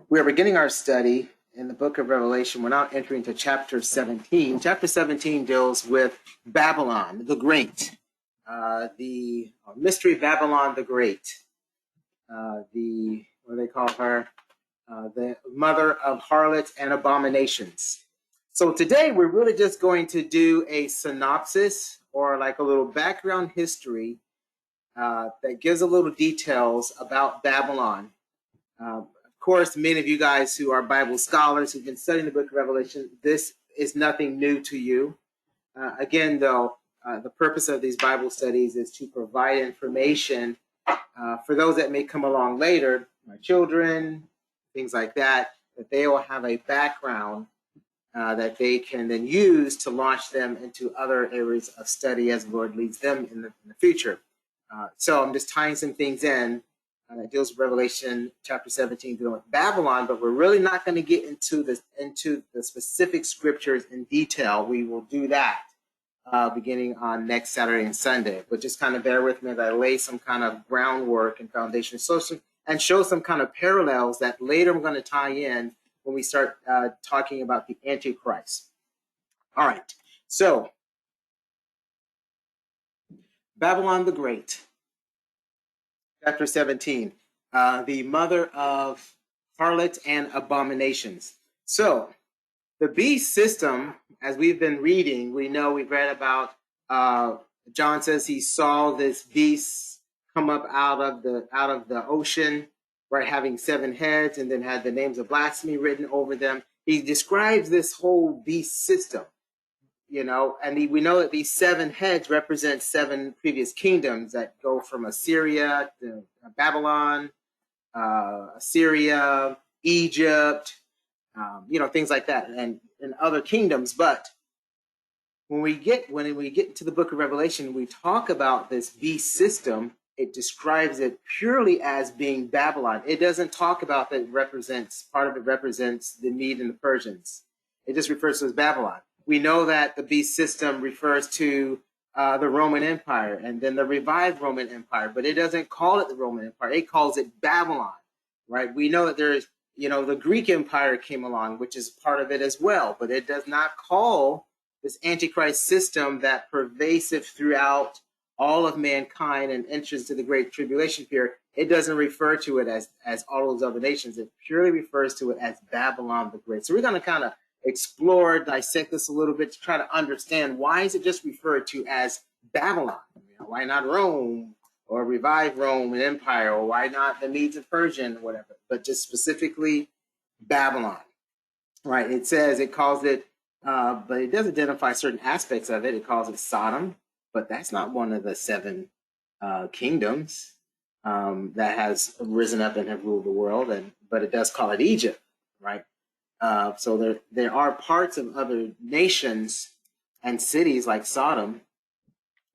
We are beginning our study in the book of Revelation. We're now entering into chapter 17. Chapter 17 deals with Babylon the Great, the mystery Babylon the Great, what do they call her? The mother of harlots and abominations. So today we're really just going to do a synopsis or like a little background history that gives a little details about Babylon. Of course, many of you guys who are Bible scholars who've been studying the book of Revelation, this is nothing new to you. Again, though, the purpose of these Bible studies is to provide information for those that may come along later, my children, things like that, that they will have a background that they can then use to launch them into other areas of study as the Lord leads them in the future. So I'm just tying some things in that deals with Revelation chapter 17 dealing with Babylon, but we're really not going to get into the specific scriptures in detail. We will do that beginning on next Saturday and Sunday, but just kind of bear with me as I lay some kind of groundwork and foundation and show some kind of parallels that later I'm going to tie in when we start talking about the Antichrist. All right, so Babylon the Great. Chapter 17, the mother of harlots and abominations. So, the beast system, as we've been reading, we've read about, John says he saw this beast come up out of the ocean, right, having 7 heads, and then had the names of blasphemy written over them. He describes this whole beast system. And we know that these 7 heads represent 7 previous kingdoms that go from Assyria to Babylon, Assyria, Egypt, things like that, and other kingdoms. But when we get into the book of Revelation, we talk about this beast system. It describes it purely as being Babylon. It doesn't talk about that part of it represents the Mede and the Persians. It just refers to as Babylon. We know that the beast system refers to the Roman Empire and then the revived Roman Empire, but it doesn't call it the Roman Empire. It calls it Babylon, right? We know that there's, the Greek Empire came along, which is part of it as well, but it does not call this Antichrist system that pervasive throughout all of mankind and enters to the Great Tribulation period. It doesn't refer to it as all those other nations. It purely refers to it as Babylon the Great. So we're going to kind of explore, dissect this a little bit to try to understand why is it just referred to as Babylon? Why not Rome or revived Roman Empire, or why not the Medes and Persian or whatever, but just specifically Babylon, right? It calls it, but it does identify certain aspects of it. It calls it Sodom, but that's not one of the 7 kingdoms that has risen up and have ruled the world, but it does call it Egypt, right? So there are parts of other nations and cities like Sodom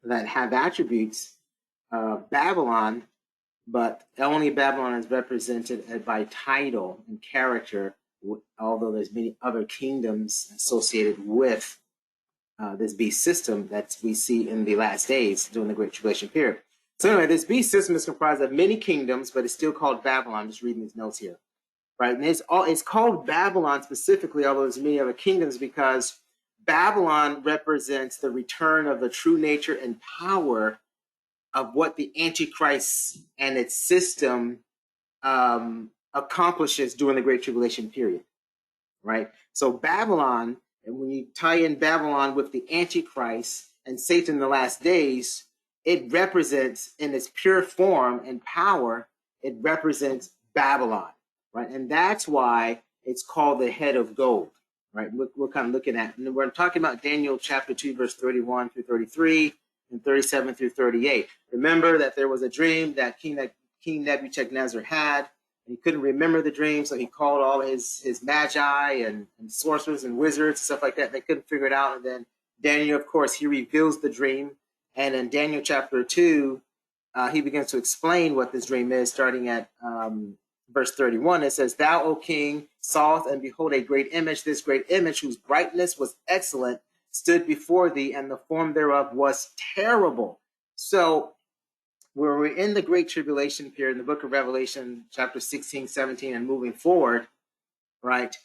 that have attributes of Babylon, but only Babylon is represented by title and character, although there's many other kingdoms associated with this beast system that we see in the last days during the Great Tribulation period. So anyway, this beast system is comprised of many kingdoms, but it's still called Babylon. I'm just reading these notes here. Right, and it's called Babylon specifically, although there's many other kingdoms, because Babylon represents the return of the true nature and power of what the Antichrist and its system accomplishes during the Great Tribulation period. Right, so Babylon, and when you tie in Babylon with the Antichrist and Satan in the last days, it represents in its pure form and power, it represents Babylon. Right, and that's why it's called the head of gold. Right, we're kind of looking at, and we're talking about Daniel chapter 2, verse 31 through 33 and 37 through 38. Remember that there was a dream that King Nebuchadnezzar had, and he couldn't remember the dream, so he called all his magi and sorcerers and wizards and stuff like that. And they couldn't figure it out, and then Daniel, of course, he reveals the dream, and in Daniel chapter 2, he begins to explain what this dream is, starting at verse 31, it says, "Thou, O king, sawest, and behold, a great image. This great image, whose brightness was excellent, stood before thee, and the form thereof was terrible." So where we're in the Great Tribulation period, in the book of Revelation, chapter 16, 17, and moving forward, right?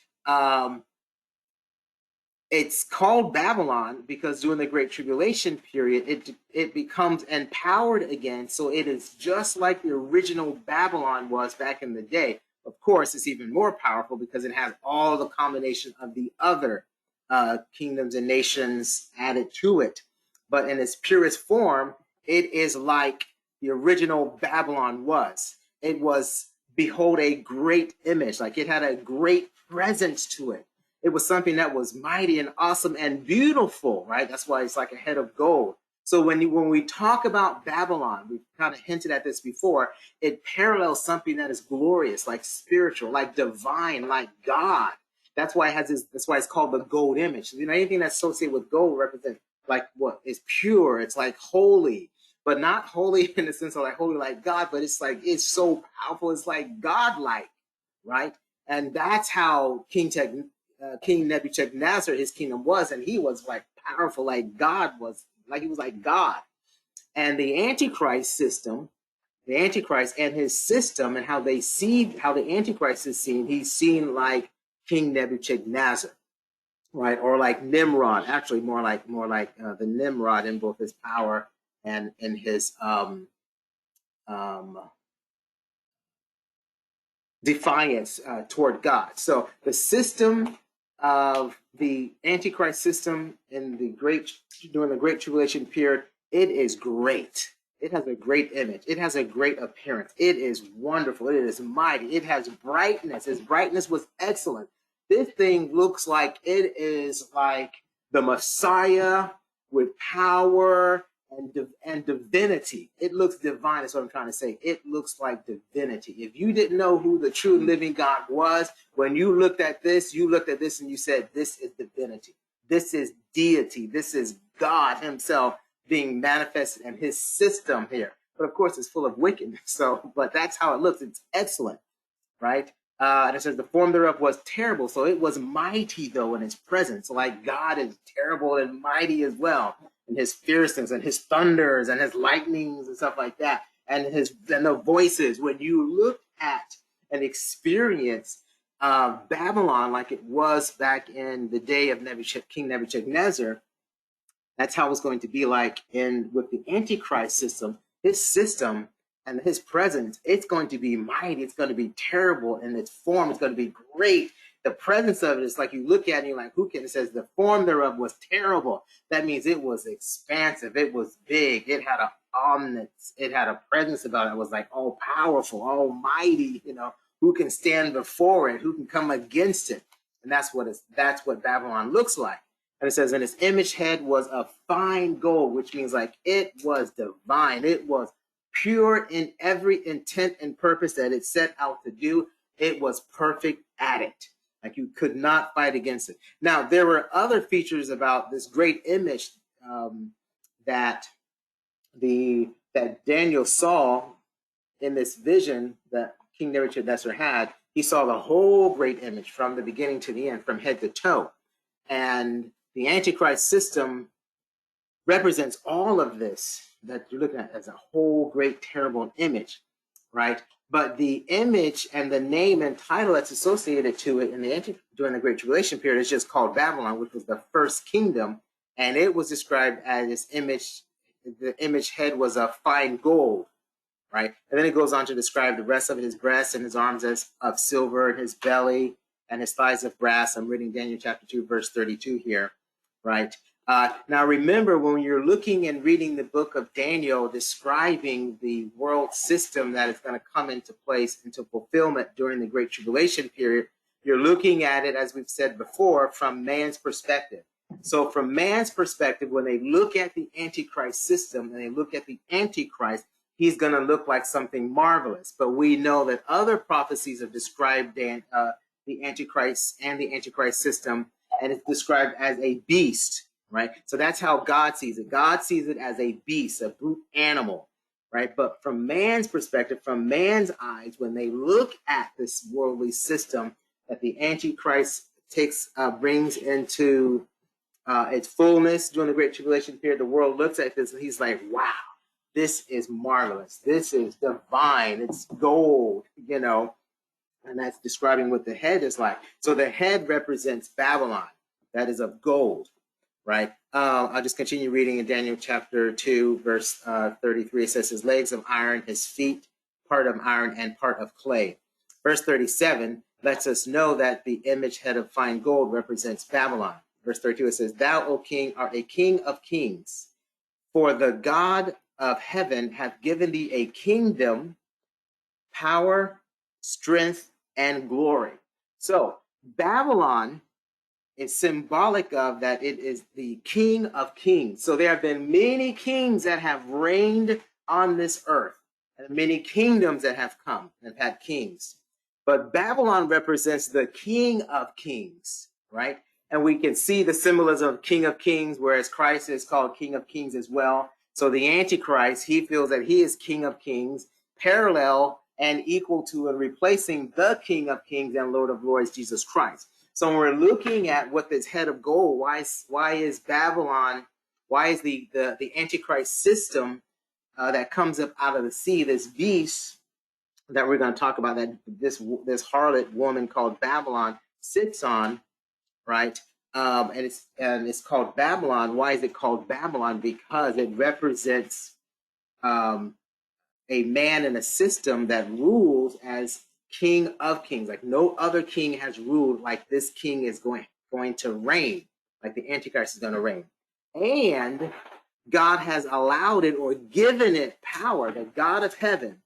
It's called Babylon because during the Great Tribulation period, it becomes empowered again. So it is just like the original Babylon was back in the day. Of course, it's even more powerful because it has all the combination of the other kingdoms and nations added to it. But in its purest form, it is like the original Babylon was. It was, behold, a great image. Like it had a great presence to it. It was something that was mighty and awesome and beautiful, right? That's why it's like a head of gold. So when we talk about Babylon, we've kind of hinted at this before, it parallels something that is glorious, like spiritual, like divine, like God. That's why it has this, that's why it's called the gold image. You know, anything that's associated with gold represents like what is pure, it's like holy, but not holy in the sense of like holy like God, but it's like it's so powerful, it's like God-like, right? And that's how King Nebuchadnezzar, his kingdom was, and he was like powerful, like God was, like he was like God. And the Antichrist system, the Antichrist and his system, and how they see how the Antichrist is seen, he's seen like King Nebuchadnezzar, right, or like Nimrod. Actually, more like the Nimrod in both his power and in his defiance toward God. So the system of the Antichrist system in during the Great Tribulation period, it is great. It has a great image. It has a great appearance. It is wonderful. It is mighty. It has brightness. Its brightness was excellent. This thing looks like it is like the Messiah with power and divinity. It looks divine, is what I'm trying to say. It looks like divinity. If you didn't know who the true living God was, when you looked at this and you said, this is divinity. This is deity. This is God himself being manifested in his system here. But of course, it's full of wickedness. So, but that's how it looks. It's excellent, right? And it says the form thereof was terrible. So it was mighty, though, in its presence. Like God is terrible and mighty as well, and his fierceness and his thunders and his lightnings and stuff like that, and the voices. When you look at and experience Babylon like it was back in the day of King Nebuchadnezzar, that's how it's going to be like with the Antichrist system. His system and his presence, it's going to be mighty. It's going to be terrible in its form. It's going to be great. The presence of it is like you look at it and you're like, who can? It says the form thereof was terrible. That means it was expansive. It was big. It had an omniscience. It had a presence about it. It was like all powerful, almighty. You know, who can stand before it? Who can come against it? And that's what Babylon looks like. And it says, and its image head was of fine gold, which means like it was divine. It was pure in every intent and purpose that it set out to do. It was perfect at it. Like you could not fight against it. Now, there were other features about this great image that Daniel saw in this vision that King Nebuchadnezzar had. He saw the whole great image from the beginning to the end, from head to toe. And the Antichrist system represents all of this that you're looking at as a whole great terrible image, right? But the image and the name and title that's associated to it during the Great Tribulation period is just called Babylon, which was the first kingdom, and it was described as this image. The image head was of fine gold, right? And then it goes on to describe the rest of his breasts and his arms as of silver, and his belly and his thighs of brass. I'm reading Daniel chapter 2, verse 32 here, right? Now remember, when you're looking and reading the book of Daniel describing the world system that is going to come into place, into fulfillment during the Great Tribulation period, you're looking at it, as we've said before, from man's perspective. So from man's perspective, when they look at the Antichrist system and they look at the Antichrist, he's going to look like something marvelous. But we know that other prophecies have described the Antichrist and the Antichrist system, and it's described as a beast, right? So that's how God sees it. God sees it as a beast, a brute animal, right? But from man's perspective, from man's eyes, when they look at this worldly system that the Antichrist brings into its fullness during the Great Tribulation period, the world looks at this and he's like, wow, this is marvelous. This is divine. It's gold, you know. And that's describing what the head is like. So the head represents Babylon, that is of gold, right? I'll just continue reading in Daniel chapter 2, verse 33. It says, his legs of iron, his feet, part of iron and part of clay. Verse 37 lets us know that the image head of fine gold represents Babylon. Verse 32, it says, thou, O king, art a king of kings, for the God of heaven hath given thee a kingdom, power, strength, and glory. So Babylon is symbolic of that it is the king of kings. So there have been many kings that have reigned on this earth, and many kingdoms that have come and had kings. But Babylon represents the king of kings, right? And we can see the symbolism of king of kings, whereas Christ is called king of kings as well. So the Antichrist, he feels that he is king of kings, parallel and equal to and replacing the king of kings and Lord of lords, Jesus Christ. So when we're looking at what this head of gold, why is Babylon, why is the Antichrist system that comes up out of the sea, this beast that we're going to talk about, that this harlot woman called Babylon sits on, right? And it's called Babylon. Why is it called Babylon? Because it represents a man in a system that rules as king of kings. Like no other king has ruled like this king is going to reign, like the Antichrist is going to reign. And God has allowed it or given it power, the God of heaven,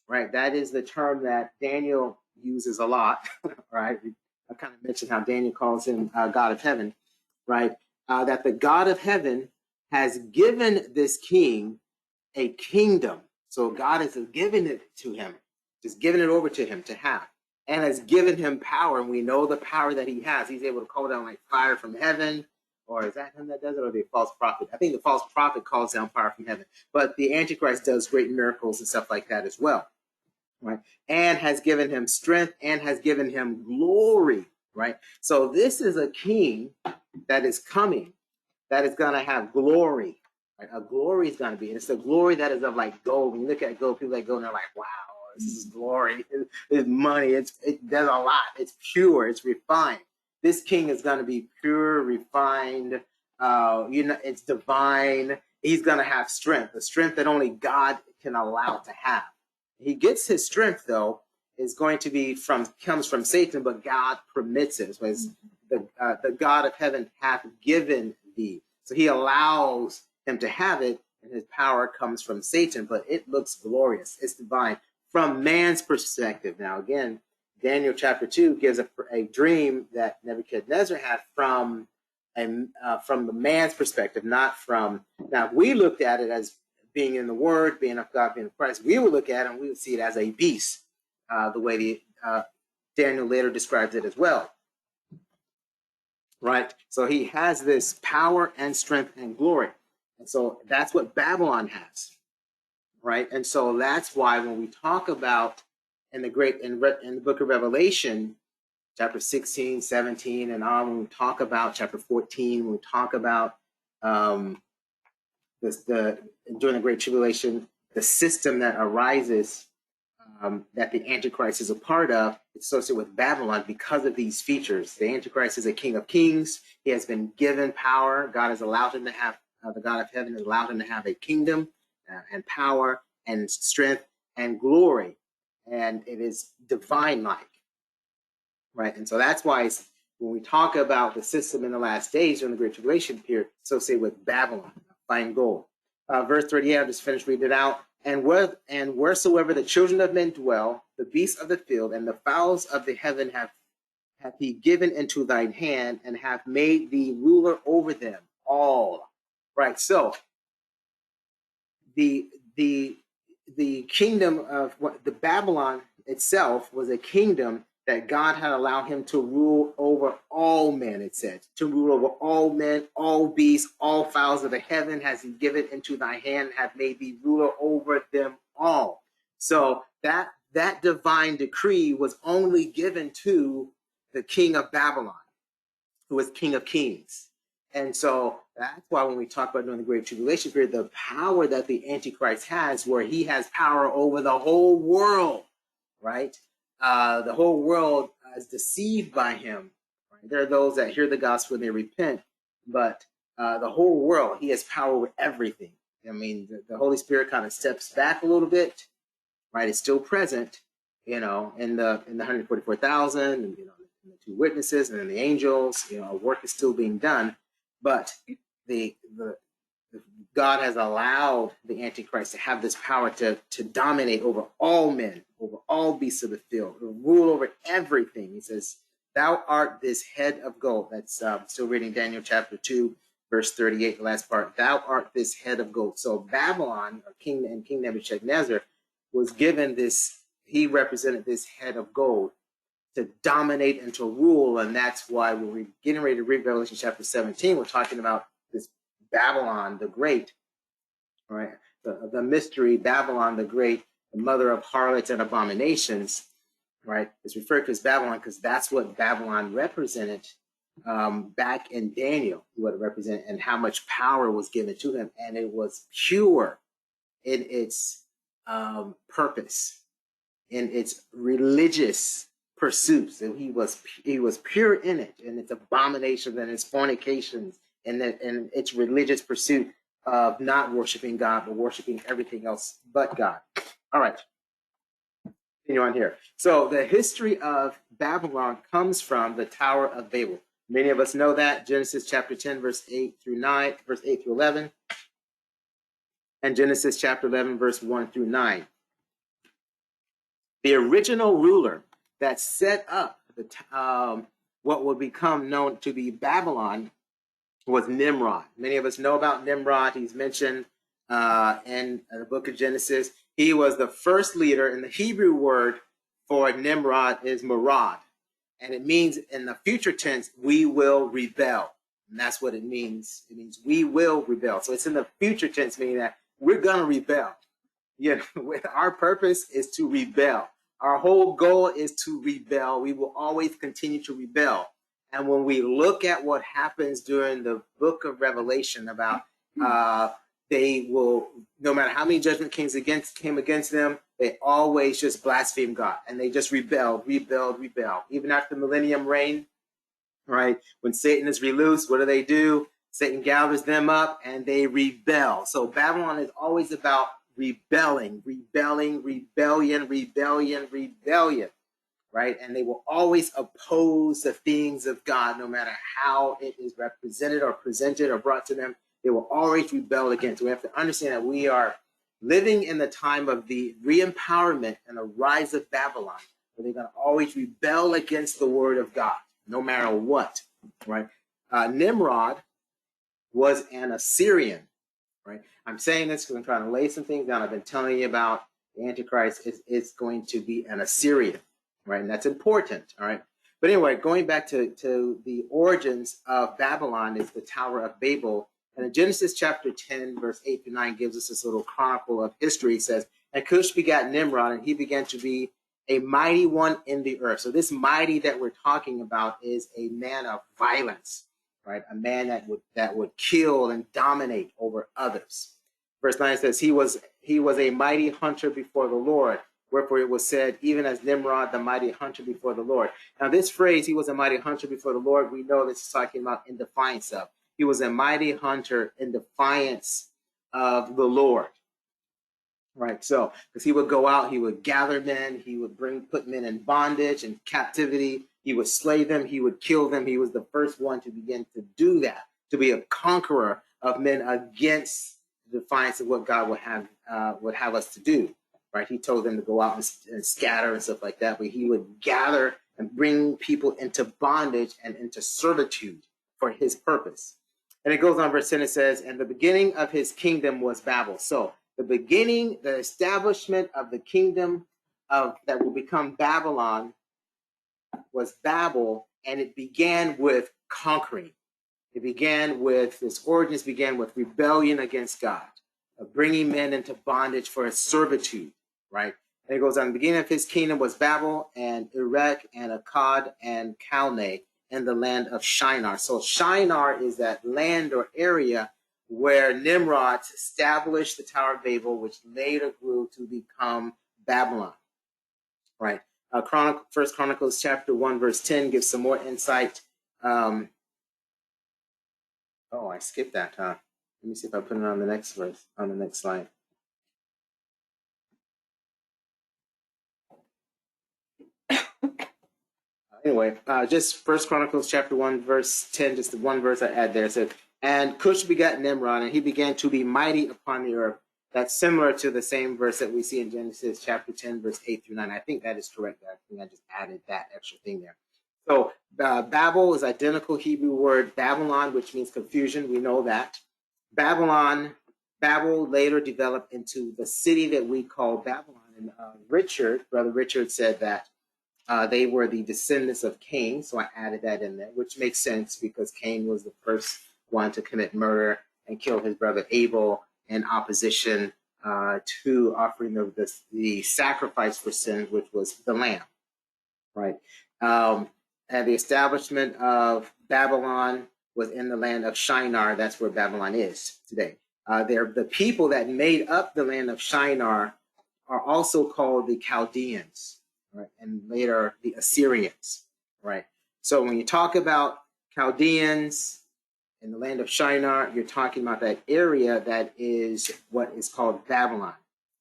right? That is the term that Daniel uses a lot, right? I kind of mentioned how Daniel calls him God of heaven, right? That the God of heaven has given this king a kingdom. So God has given it to him, just given it over to him to have, and has given him power. And we know the power that he has. He's able to call down like fire from heaven. Or is that him that does it, or the false prophet? I think the false prophet calls down fire from heaven. But the Antichrist does great miracles and stuff like that as well, right? And has given him strength and has given him glory, right? So this is a king that is coming, that is going to have glory. Right? A glory is going to be, and it's the glory that is of like gold. When you look at gold, people like go and they're like, wow, this is glory. It's money. It does a lot. It's pure. It's refined. This king is going to be pure, refined. It's divine. He's going to have strength, the strength that only God can allow to have. He gets his strength though, is going to be comes from Satan, but God permits it. So the God of heaven hath given thee. So he allows him to have it, and his power comes from Satan, but it looks glorious. It's divine from man's perspective. Now, again, Daniel chapter 2 gives a dream that Nebuchadnezzar had from the man's perspective, not from. Now, if we looked at it as being in the Word, being of God, being of Christ, we would look at it and we would see it as a beast, the way Daniel later describes it as well. Right? So he has this power and strength and glory. And so that's what Babylon has. Right? And so that's why when we talk about in the book of Revelation, chapter 16, 17, and on, when we talk about chapter 14, when we talk about during the Great Tribulation, the system that arises that the Antichrist is a part of, it's associated with Babylon because of these features. The Antichrist is a king of kings. He has been given power. God has allowed him to have, the God of heaven has allowed him to have a kingdom and power and strength and glory. And it is divine-like, right? And so that's why when we talk about the system in the last days during the Great Tribulation period, associated with Babylon, fine gold. Verse 38, I'll just finish reading it out. And wheresoever the children of men dwell, the beasts of the field and the fowls of the heaven hath he given into thine hand, and hath made thee ruler over them all. Right. So the kingdom of the Babylon itself was a kingdom that God had allowed him to rule over all men, it said. To rule over all men, all beasts, all fowls of the heaven has he given into thy hand, hath made thee ruler over them all. So that divine decree was only given to the king of Babylon, who was king of kings. And so that's why when we talk about during the Great Tribulation period, the power that the Antichrist has, where he has power over the whole world, right? the whole world is deceived by him. Right? There are those that hear the gospel and they repent, but the whole world, he has power over everything. I mean, the Holy Spirit kind of steps back a little bit, right? It's still present, in the 144,000, and and the two witnesses, and then the angels. Work is still being done, but the God has allowed the Antichrist to have this power to dominate over all men, over all beasts of the field, to rule over everything. He says, "Thou art this head of gold." That's still reading Daniel chapter 2, verse 38, the last part. "Thou art this head of gold." So Babylon, or King Nebuchadnezzar, was given this. He represented this head of gold to dominate and to rule, and that's why when we're getting ready to read Revelation chapter 17, we're talking about this Babylon the Great, right? The mystery Babylon the Great, the mother of harlots and abominations, right? It's referred to as Babylon because that's what Babylon represented back in Daniel, what it represented and how much power was given to him. And it was pure in its purpose, in its religious pursuits. And he was pure in it, and its abominations and its fornications, and its religious pursuit of not worshiping God, but worshiping everything else but God. All right, continue on here. So the history of Babylon comes from the Tower of Babel. Many of us know that. Genesis chapter 10, verse 8 through 11, and Genesis chapter 11, verse 1 through 9. The original ruler that set up what would become known to be Babylon was Nimrod. Many of us know about Nimrod. He's mentioned in the book of Genesis. He was the first leader, and the Hebrew word for Nimrod is marad. And it means, in the future tense, we will rebel. And that's what it means. It means we will rebel. So it's in the future tense, meaning that we're going to rebel. Our purpose is to rebel. Our whole goal is to rebel. We will always continue to rebel. And when we look at what happens during the book of Revelation about they will, no matter how many judgment came against them, they always just blaspheme God. And they just rebelled. Even after the millennium reign, right? When Satan is released, what do? Satan gathers them up and they rebel. So Babylon is always about rebellion, right? And they will always oppose the things of God, no matter how it is represented or presented or brought to them. They will always rebel against. We have to understand that we are living in the time of the re-empowerment and the rise of Babylon, where they're going to always rebel against the word of God, no matter what, right? Nimrod was an Assyrian, right? I'm saying this because I'm trying to lay some things down. I've been telling you about the Antichrist is going to be an Assyrian, right? And that's important, all right? But anyway, going back to the origins of Babylon is the Tower of Babel. And in Genesis chapter 10, verse 8 through 9 gives us this little chronicle of history. It says, "And Cush begat Nimrod, and he began to be a mighty one in the earth." So this mighty that we're talking about is a man of violence, right? A man that would kill and dominate over others. Verse 9 says, he was a mighty hunter before the Lord. Wherefore it was said, even as Nimrod, the mighty hunter before the Lord. Now this phrase, he was a mighty hunter before the Lord, we know this is talking about in defiance of. He was a mighty hunter in defiance of the Lord. Right, so because he would go out, he would gather men, he would put men in bondage and captivity, he would slay them, he would kill them. He was the first one to begin to do that, to be a conqueror of men against the defiance of what God would have us to do. Right, he told them to go out and scatter and stuff like that, but he would gather and bring people into bondage and into servitude for his purpose. And it goes on, verse 10, it says, "And the beginning of his kingdom was Babel." So the establishment of the kingdom that will become Babylon was Babel, and it began with conquering. Its origins began with rebellion against God, of bringing men into bondage for his servitude, right? And it goes on, the beginning of his kingdom was Babel and Erech and Akkad and Calneh in the land of Shinar. So Shinar is that land or area where Nimrod established the Tower of Babel, which later grew to become Babylon, right? First Chronicles chapter 1, verse 10 gives some more insight. Oh, I skipped that, huh? Let me see if I put it on the next verse, on the next slide. Anyway, just First Chronicles chapter 1, verse 10, just the one verse I add there. It said, and Cush begat Nimrod, and he began to be mighty upon the earth. That's similar to the same verse that we see in Genesis chapter 10, verse 8 through 9. I think that is correct. I think I just added that extra thing there. So Babel is identical Hebrew word Babylon, which means confusion. We know that. Babel later developed into the city that we call Babylon. And Brother Richard said that they were the descendants of Cain. So I added that in there, which makes sense because Cain was the first one to commit murder and kill his brother Abel in opposition to offering the sacrifice for sin, which was the lamb, right? And the establishment of Babylon was in the land of Shinar. That's where Babylon is today. The people that made up the land of Shinar are also called the Chaldeans, right? And later the Assyrians, right? So when you talk about Chaldeans in the land of Shinar, you're talking about that area that is what is called Babylon.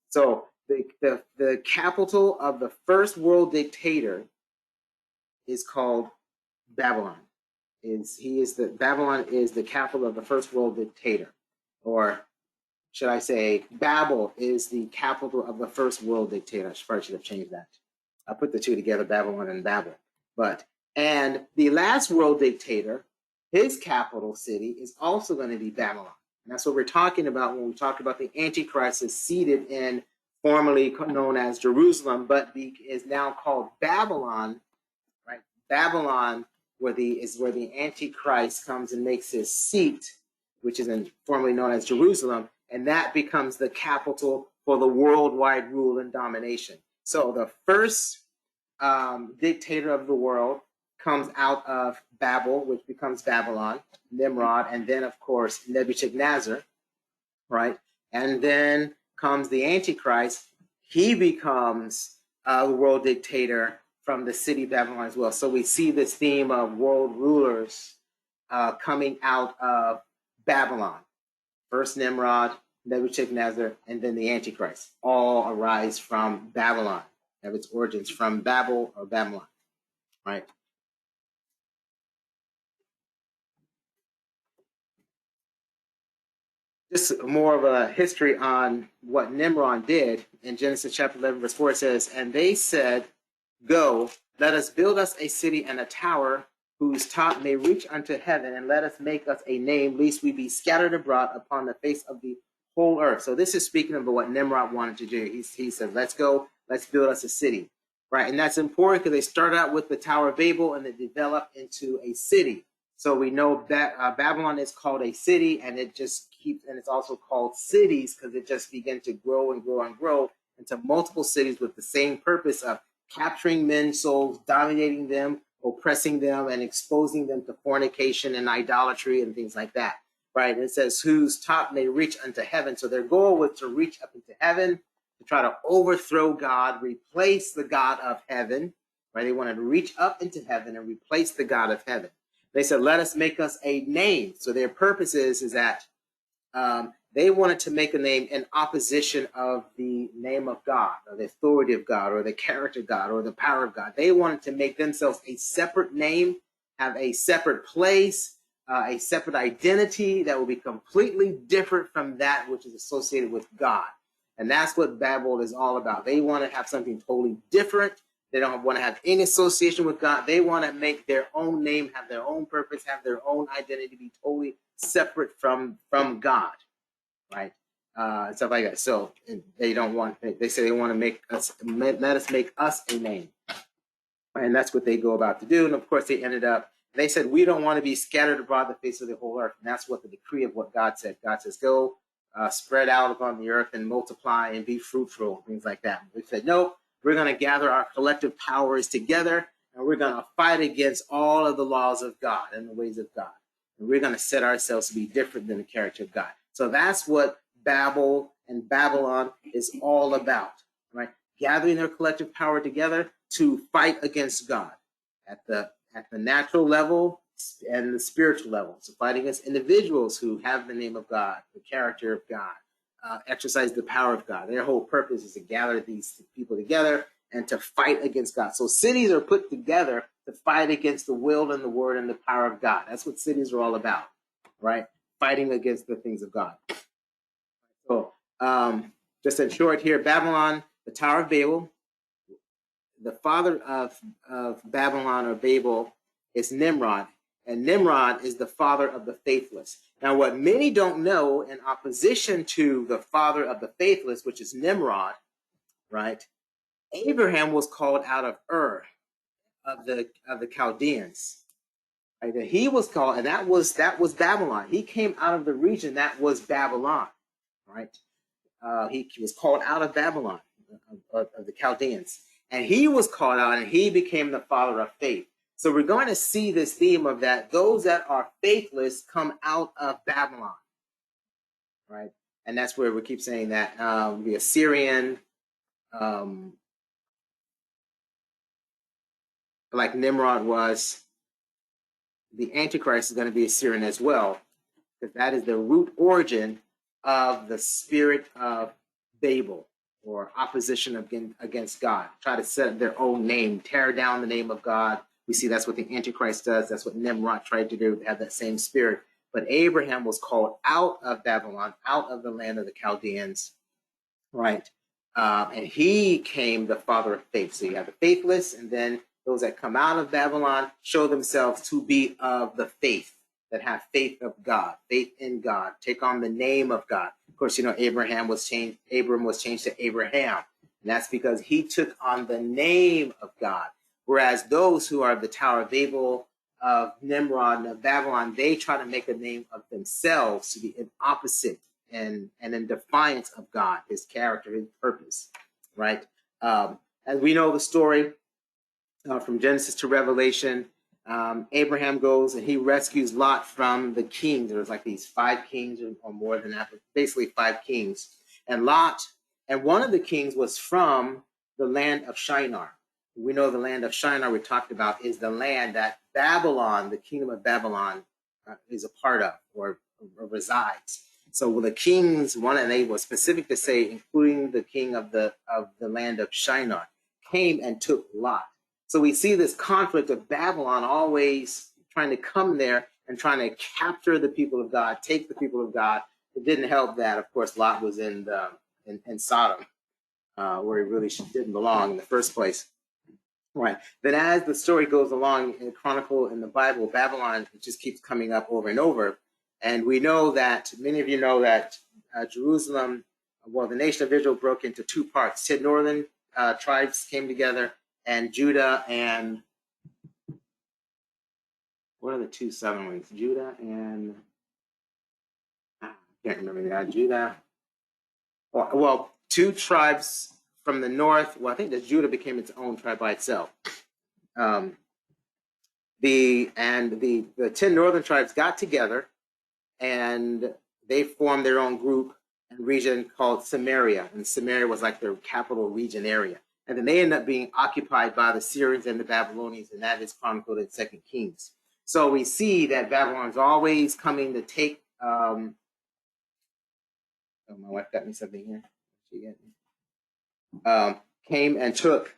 So the capital of the first world dictator is called Babylon. Babylon is the capital of the first world dictator, or should I say, Babel is the capital of the first world dictator. I probably should have changed that. I put the two together, Babylon and Babel. And the last world dictator, his capital city is also going to be Babylon. And that's what we're talking about when we talk about the Antichrist is seated in formerly known as Jerusalem, but is now called Babylon, right? Babylon is where the Antichrist comes and makes his seat, which is formerly known as Jerusalem, and that becomes the capital for the worldwide rule and domination. So the first dictator of the world comes out of Babel, which becomes Babylon, Nimrod, and then, of course, Nebuchadnezzar, right? And then comes the Antichrist. He becomes the world dictator from the city Babylon as well. So we see this theme of world rulers coming out of Babylon. First Nimrod, Nebuchadnezzar, and then the Antichrist. All arise from Babylon, have its origins from Babel or Babylon, right? Just more of a history on what Nimrod did. In Genesis chapter 11, verse 4, it says, and they said, go, let us build us a city and a tower whose top may reach unto heaven, and let us make us a name, lest we be scattered abroad upon the face of the whole earth. So this is speaking about what Nimrod wanted to do. He said, let's go, let's build us a city, right? And that's important because they started out with the Tower of Babel and it developed into a city. So we know that Babylon is called a city, and it just keeps, and it's also called cities because it just began to grow and grow and grow into multiple cities with the same purpose of capturing men's souls, dominating them, oppressing them, and exposing them to fornication and idolatry and things like that, right? And it says, whose top may reach unto heaven. So their goal was to reach up into heaven, to try to overthrow God, replace the God of heaven, right? They wanted to reach up into heaven and replace the God of heaven. They said, let us make us a name. So their purpose is that they wanted to make a name in opposition of the name of God, or the authority of God, or the character of God, or the power of God. They wanted to make themselves a separate name, have a separate place, a separate identity that will be completely different from that which is associated with God. And that's what Babel is all about. They want to have something totally different. They don't want to have any association with God. They want to make their own name, have their own purpose, have their own identity, be totally separate from God, right? Stuff like that. So they don't want. They say they want to let us make us a name, and that's what they go about to do. And of course, they ended up. They said we don't want to be scattered abroad the face of the whole earth, and that's what the decree of what God said. God says, go spread out upon the earth and multiply and be fruitful, things like that. We said nope. We're going to gather our collective powers together, and we're going to fight against all of the laws of God and the ways of God. And we're going to set ourselves to be different than the character of God. So that's what Babel and Babylon is all about, right? Gathering their collective power together to fight against God at the natural level and the spiritual level. So fight against individuals who have the name of God, the character of God, exercise the power of God. Their whole purpose is to gather these people together and to fight against God. So cities are put together to fight against the will and the word and the power of God. That's what cities are all about, right? Fighting against the things of God. So just in short here, Babylon, the Tower of Babel, the father of Babylon or Babel is Nimrod, and Nimrod is the father of the faithless. Now, what many don't know, in opposition to the father of the faithless, which is Nimrod, right? Abraham was called out of Ur of the Chaldeans. Right? And he was called, and that was Babylon. He came out of the region that was Babylon, right? He was called out of Babylon, of the Chaldeans. And he was called out, and he became the father of faith. So we're going to see this theme of that. Those that are faithless come out of Babylon, right? And that's where we keep saying that the Assyrian, like Nimrod was, the Antichrist is going to be Assyrian as well, because that is the root origin of the spirit of Babel, or opposition against God. Try to set their own name, tear down the name of God. We see that's what the Antichrist does. That's what Nimrod tried to do, have that same spirit. But Abraham was called out of Babylon, out of the land of the Chaldeans, right? And he came the father of faith. So you have the faithless, and then those that come out of Babylon show themselves to be of the faith, that have faith of God, faith in God, take on the name of God. Of course, you know, Abram was changed to Abraham. And that's because he took on the name of God. Whereas those who are of the Tower of Babel, of Nimrod, and of Babylon, they try to make a name of themselves to be an opposite and in defiance of God, his character, his purpose, right? As we know the story from Genesis to Revelation, Abraham goes and he rescues Lot from the kings. There was like these 5 kings or more than that, but basically 5 kings. And Lot, and one of the kings was from the land of Shinar. We know the land of Shinar we talked about is the land that Babylon, the kingdom of Babylon, is a part of or resides. So the kings, and they was specific to say, including the king of the land of Shinar, came and took Lot. So we see this conflict of Babylon always trying to come there and trying to capture the people of God, take the people of God. It didn't help that, of course, Lot was in Sodom, where he really didn't belong in the first place. Right. Then as the story goes along in the Chronicle in the Bible, Babylon just keeps coming up over and over. And we know that, many of you know that Jerusalem, well, the nation of Israel broke into 2 parts. 10 northern tribes came together, and Judah and, what are the 2 southern ones? Judah and, I can't remember that. Judah. Well, 2 tribes from the north. Well, I think that Judah became its own tribe by itself. The 10 northern tribes got together, and they formed their own group and region called Samaria. And Samaria was like their capital region area. And then they ended up being occupied by the Syrians and the Babylonians, and that is chronicled in 2 Kings. So we see that Babylon is always coming to take. Oh, my wife got me something here. She got me. Came and took,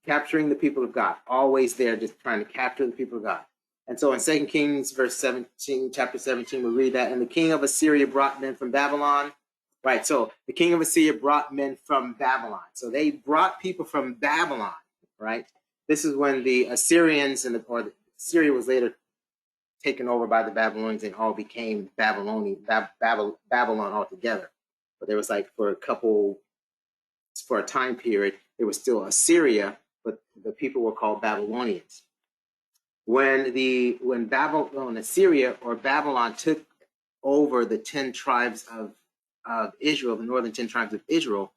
capturing the people of God. Always there, just trying to capture the people of God. And so in 2 Kings, verse 17, chapter 17, we read that, and the king of Assyria brought men from Babylon. Right, so the king of Assyria brought men from Babylon. So they brought people from Babylon, right? This is when the Assyrians Syria was later taken over by the Babylonians and all became Babylon altogether. But there was like for a time period, it was still Assyria, but the people were called Babylonians. When Assyria or Babylon took over the 10 tribes of Israel, the northern 10 tribes of Israel,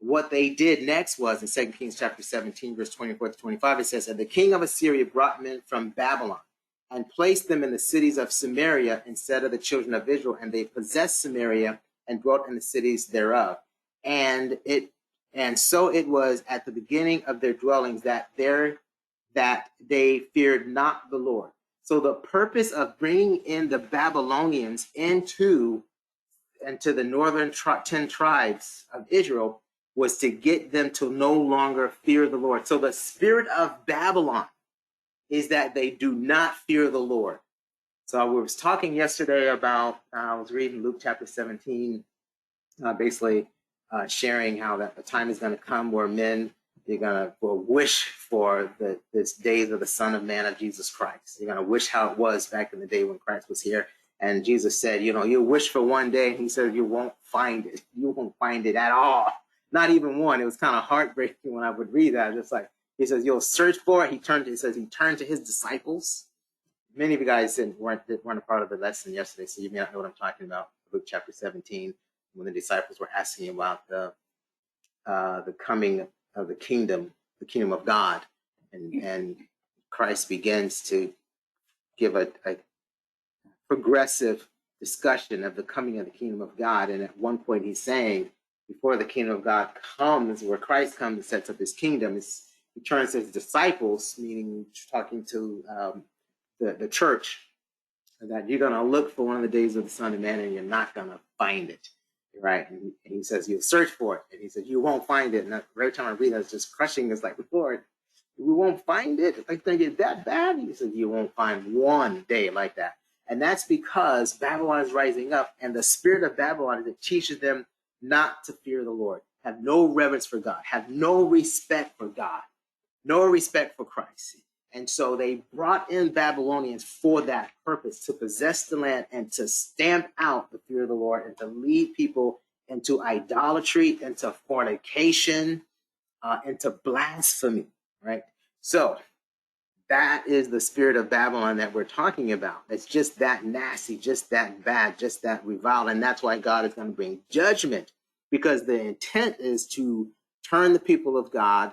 what they did next was in 2 Kings chapter 17, verse 24 to 25, it says, and the king of Assyria brought men from Babylon and placed them in the cities of Samaria instead of the children of Israel, and they possessed Samaria and dwelt in the cities thereof. And And so it was at the beginning of their dwellings that they feared not the Lord. So the purpose of bringing in the Babylonians into the northern 10 tribes of Israel was to get them to no longer fear the Lord. So the spirit of Babylon is that they do not fear the Lord. So I was talking yesterday about, I was reading Luke chapter 17, basically sharing how that the time is going to come where men, they're going to wish for this days of the Son of Man of Jesus Christ. They're going to wish how it was back in the day when Christ was here. And Jesus said, you wish for one day. And he said, you won't find it. You won't find it at all. Not even one. It was kind of heartbreaking when I would read that. Just like, he says, you'll search for it. He turned to his disciples. Many of you guys weren't a part of the lesson yesterday, so you may not know what I'm talking about. Luke chapter 17, when the disciples were asking about the coming of the kingdom of God, and Christ begins to give a progressive discussion of the coming of the kingdom of God. And at one point he's saying, before the kingdom of God comes, where Christ comes and sets up his kingdom, he turns to his disciples, meaning talking to the church, that you're going to look for one of the days of the Son of Man and you're not going to find it, right? And he says, you'll search for it. And he says, you won't find it. And every time I read that, it's just crushing. It's like, Lord, we won't find it? Like, think it's that bad? He says, you won't find one day like that. And that's because Babylon is rising up, and the spirit of Babylon is it teaches them not to fear the Lord, have no reverence for God, have no respect for God, no respect for Christ. And so they brought in Babylonians for that purpose, to possess the land and to stamp out the fear of the Lord and to lead people into idolatry, into fornication, into blasphemy, right? So that is the spirit of Babylon that we're talking about. It's just that nasty, just that bad, just that reviled. And that's why God is going to bring judgment, because the intent is to turn the people of God,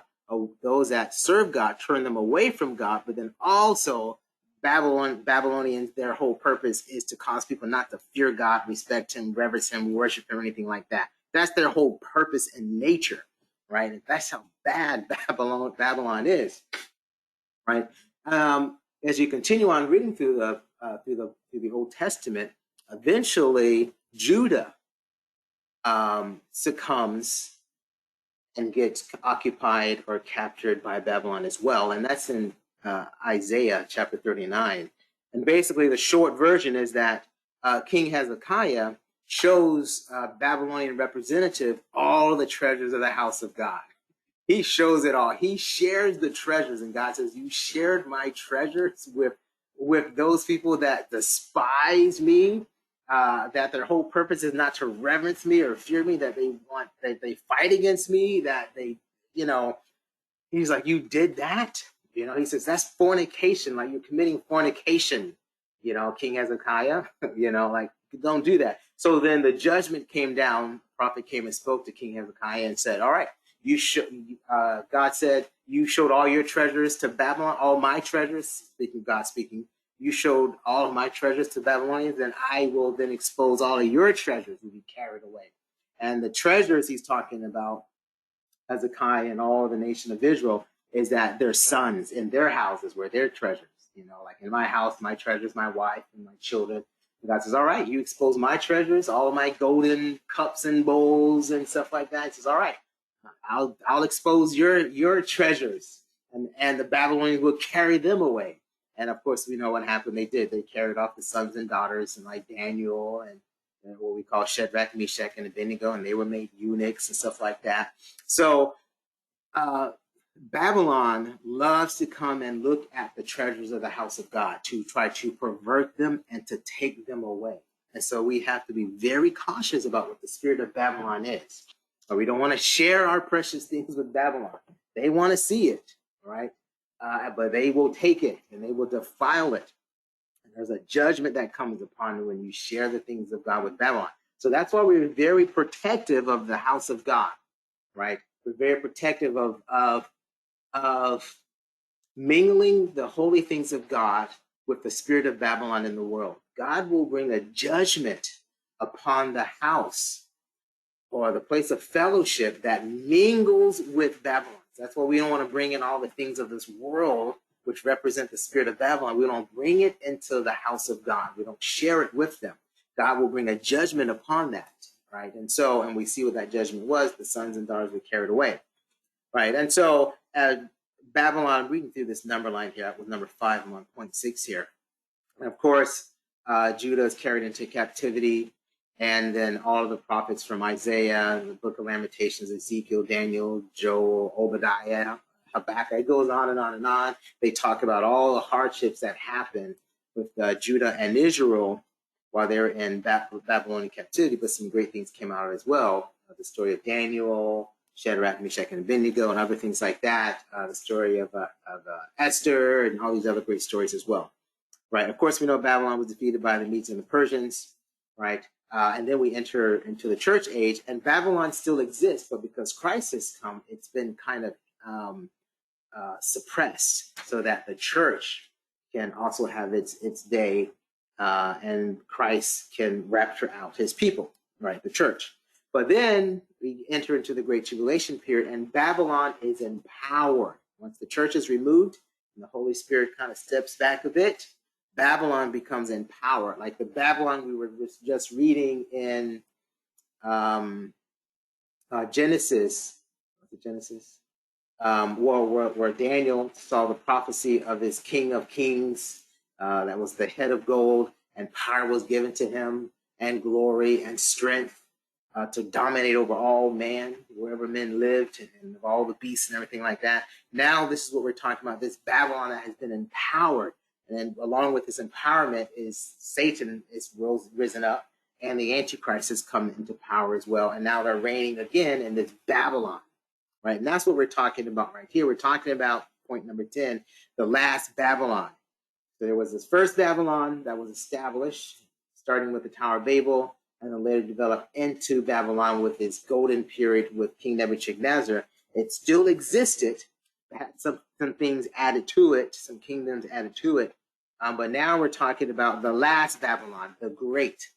those that serve God, turn them away from God. But then also Babylonians, their whole purpose is to cause people not to fear God, respect him, reverence him, worship him, or anything like that. That's their whole purpose and nature, right? And that's how bad Babylon is, right? As you continue on reading through the Old Testament, eventually Judah succumbs and gets occupied or captured by Babylon as well, and that's in Isaiah chapter 39. And basically, the short version is that King Hezekiah shows Babylonian representative all the treasures of the house of God. He shows it all. He shares the treasures, and God says, you shared my treasures with those people that despise me, that their whole purpose is not to reverence me or fear me, that they fight against me, that they, he's like, you did that? He says, that's fornication, like you're committing fornication, King Hezekiah, like, don't do that. So then the judgment came down. The prophet came and spoke to King Hezekiah and said, all right, God said, you showed all your treasures to Babylon, all my treasures, God speaking, you showed all of my treasures to Babylonians, and I will then expose all of your treasures will be carried away. And the treasures he's talking about, Hezekiah and all the nation of Israel, is that their sons in their houses were their treasures. Like in my house, my treasures, my wife and my children. And God says, all right, you expose my treasures, all of my golden cups and bowls and stuff like that. He says, all right, I'll expose your treasures, and the Babylonians will carry them away. And of course, we know what happened. They did. They carried off the sons and daughters, and like Daniel and what we call Shadrach, Meshach, and Abednego, and they were made eunuchs and stuff like that. So Babylon loves to come and look at the treasures of the house of God to try to pervert them and to take them away. And so we have to be very cautious about what the spirit of Babylon is. We don't want to share our precious things with Babylon. They want to see it, right? But they will take it and they will defile it. And there's a judgment that comes upon you when you share the things of God with Babylon. So that's why we're very protective of the house of God, right? We're very protective of mingling the holy things of God with the spirit of Babylon in the world. God will bring a judgment upon the house or the place of fellowship that mingles with Babylon. That's why we don't want to bring in all the things of this world, which represent the spirit of Babylon. We don't bring it into the house of God. We don't share it with them. God will bring a judgment upon that, right? And we see what that judgment was. The sons and daughters were carried away, right? And so Babylon, I'm reading through this number line here. That was number 5. I'm on point 6 here. And of course, Judah is carried into captivity. And then all of the prophets from Isaiah, the book of Lamentations, Ezekiel, Daniel, Joel, Obadiah, Habakkuk, it goes on and on and on. They talk about all the hardships that happened with Judah and Israel while they were in Babylonian captivity, but some great things came out as well. The story of Daniel, Shadrach, Meshach, and Abednego, and other things like that. The story of Esther, and all these other great stories as well. Right. Of course, we know Babylon was defeated by the Medes and the Persians. Right. And then we enter into the church age, and Babylon still exists, but because Christ has come, it's been kind of suppressed so that the church can also have its day, and Christ can rapture out his people, right, the church. But then we enter into the Great Tribulation period, and Babylon is empowered. Once the church is removed and the Holy Spirit kind of steps back a bit, Babylon becomes empowered. Like the Babylon we were just reading in Genesis, where Daniel saw the prophecy of this King of Kings that was the head of gold, and power was given to him, and glory and strength to dominate over all man, wherever men lived, and all the beasts and everything like that. Now this is what we're talking about, this Babylon that has been empowered. And then along with this empowerment is Satan is risen up, and the Antichrist has come into power as well. And now they're reigning again in this Babylon, right? And that's what we're talking about right here. We're talking about point number 10, the last Babylon. So there was this first Babylon that was established, starting with the Tower of Babel, and then later developed into Babylon with its golden period with King Nebuchadnezzar. It still existed, had some things added to it, some kingdoms added to it. But now we're talking about the last Babylon, the Great,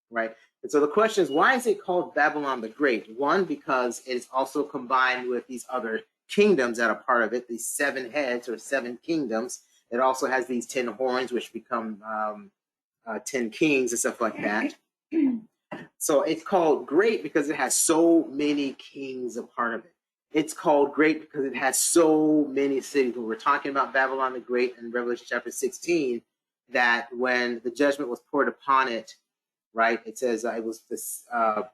right? And so the question is, why is it called Babylon the Great? One, because it's also combined with these other kingdoms that are part of it, these 7 heads or 7 kingdoms. It also has these 10 horns, which become 10 kings and stuff like that. So it's called Great because it has so many kings a part of it. It's called Great because it has so many cities. When we're talking about Babylon the Great in Revelation chapter 16, that when the judgment was poured upon it, right, it says it was this, the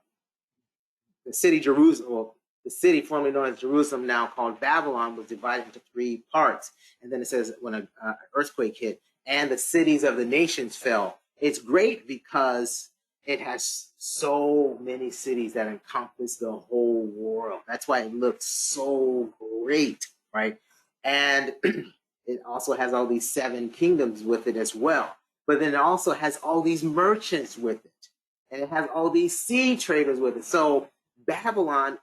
city Jerusalem, well, the city formerly known as Jerusalem, now called Babylon, was divided into 3 parts. And then it says when an earthquake hit, and the cities of the nations fell. It's great because it has so many cities that encompass the whole world. That's why it looks so great, right? And it also has all these 7 kingdoms with it as well. But then it also has all these merchants with it. And it has all these sea traders with it. So Babylon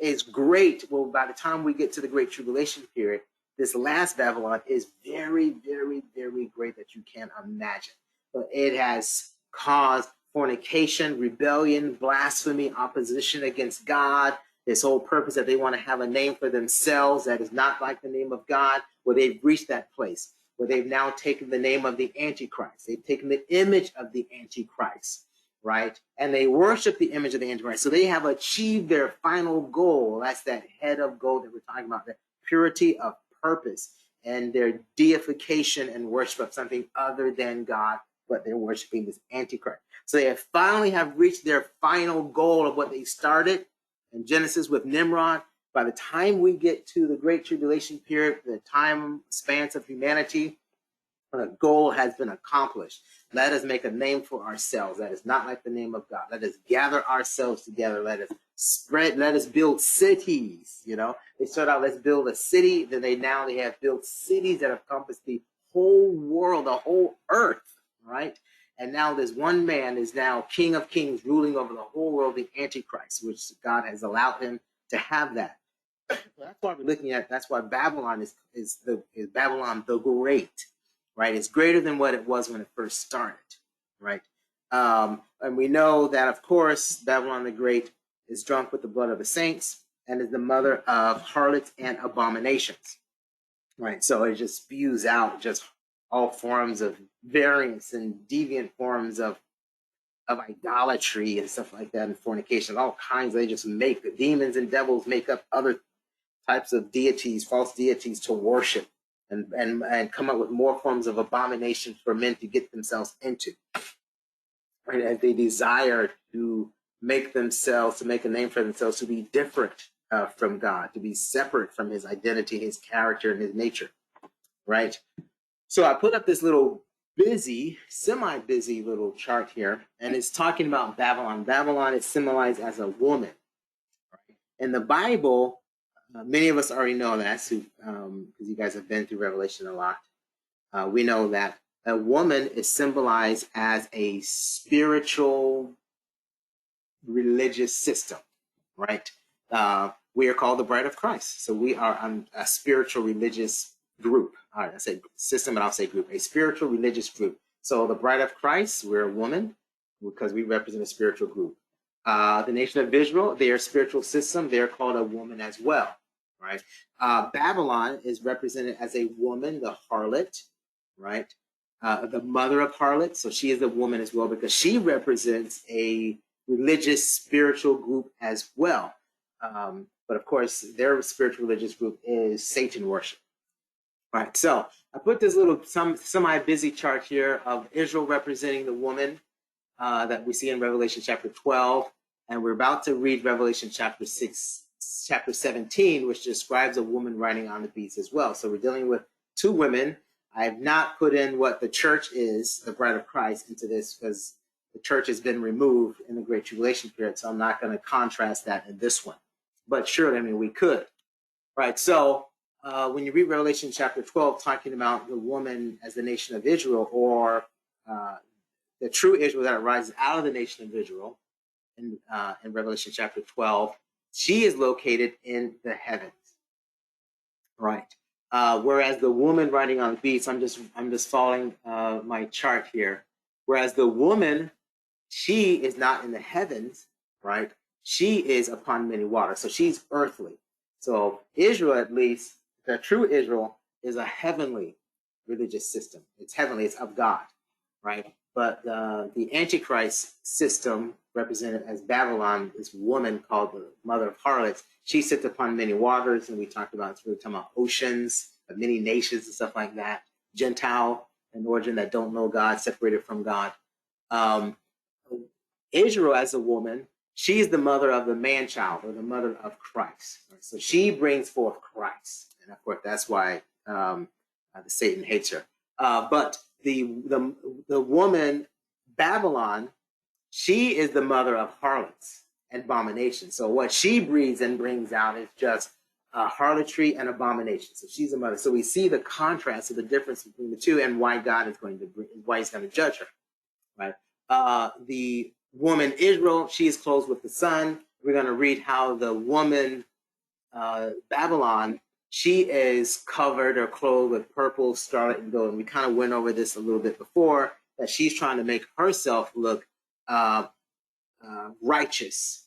is great. Well, by the time we get to the Great Tribulation period, this last Babylon is very, very, very great that you can't imagine. But it has caused fornication, rebellion, blasphemy, opposition against God. This whole purpose that they want to have a name for themselves that is not like the name of God, where they've reached that place, where they've now taken the name of the Antichrist. They've taken the image of the Antichrist, right? And they worship the image of the Antichrist. So they have achieved their final goal. That's that head of gold that we're talking about, the purity of purpose and their deification and worship of something other than God, but they're worshiping this Antichrist. So they finally have reached their final goal of what they started in Genesis with Nimrod. By the time we get to the Great Tribulation period, the time spans of humanity, the goal has been accomplished. Let us make a name for ourselves that is not like the name of God. Let us gather ourselves together. Let us spread. Let us build cities. You know, they start out, let's build a city. Then they have built cities that encompass the whole world, the whole earth, right? And now this one man is now King of Kings, ruling over the whole world, the Antichrist, which God has allowed him to have that. That's why we're looking at. That's why Babylon is Babylon the Great, right? It's greater than what it was when it first started, right? And we know that, of course, Babylon the Great is drunk with the blood of the saints, and is the mother of harlots and abominations. Right, so it just spews out just all forms of variance and deviant forms of idolatry and stuff like that, and fornication, all kinds. They just make the demons and devils make up other types of deities, false deities to worship, and come up with more forms of abomination for men to get themselves into. Right, and they desire to make themselves, to make a name for themselves, to be different from God, to be separate from his identity, his character, and his nature, right? So I put up this little semi-busy little chart here, and it's talking about Babylon. Babylon is symbolized as a woman. Right? In the Bible, many of us already know that, because you guys have been through Revelation a lot. We know that a woman is symbolized as a spiritual religious system, right? We are called the bride of Christ. So we are a spiritual religious group. All right, I say system, and I'll say group, a spiritual religious group. So the bride of Christ, we're a woman because we represent a spiritual group. The nation of Israel, their spiritual system, they're called a woman as well, right? Babylon is represented as a woman, the harlot, right? The mother of harlots, so she is a woman as well because she represents a religious spiritual group as well. But of course, their spiritual religious group is Satan worship. Right, so I put this little semi-busy chart here of Israel representing the woman that we see in Revelation chapter 12, and we're about to read Revelation chapter 17, which describes a woman riding on the beast as well. So we're dealing with two women. I have not put in what the church is, the bride of Christ, into this because the church has been removed in the Great Tribulation period, so I'm not going to contrast that in this one. But surely, I mean, we could. Right, so when you read Revelation chapter 12, talking about the woman as the nation of Israel, or the true Israel that arises out of the nation of Israel, in Revelation chapter 12, she is located in the heavens. Right. Whereas the woman riding on the beast, I'm just following my chart here. Whereas the woman, she is not in the heavens, right? She is upon many waters, so she's earthly. So Israel, at least, the true Israel, is a heavenly religious system. It's heavenly, it's of God, right? But the Antichrist system, represented as Babylon, this woman called the mother of harlots, she sits upon many waters, and we talked about oceans, many nations and stuff like that, Gentile in origin that don't know God, separated from God. Israel as a woman, she is the mother of the man-child, or the mother of Christ. Right? So she brings forth Christ. And of course, that's why the Satan hates her. But the woman, Babylon, she is the mother of harlots and abomination. So what she breeds and brings out is just harlotry and abomination. So she's a mother. So we see the contrast of the difference between the two, and why God is going to why he's going to judge her. Right? The woman Israel, she is clothed with the sun. We're going to read how the woman Babylon, she is covered or clothed with purple, scarlet, and gold. And we kind of went over this a little bit before, that she's trying to make herself look righteous,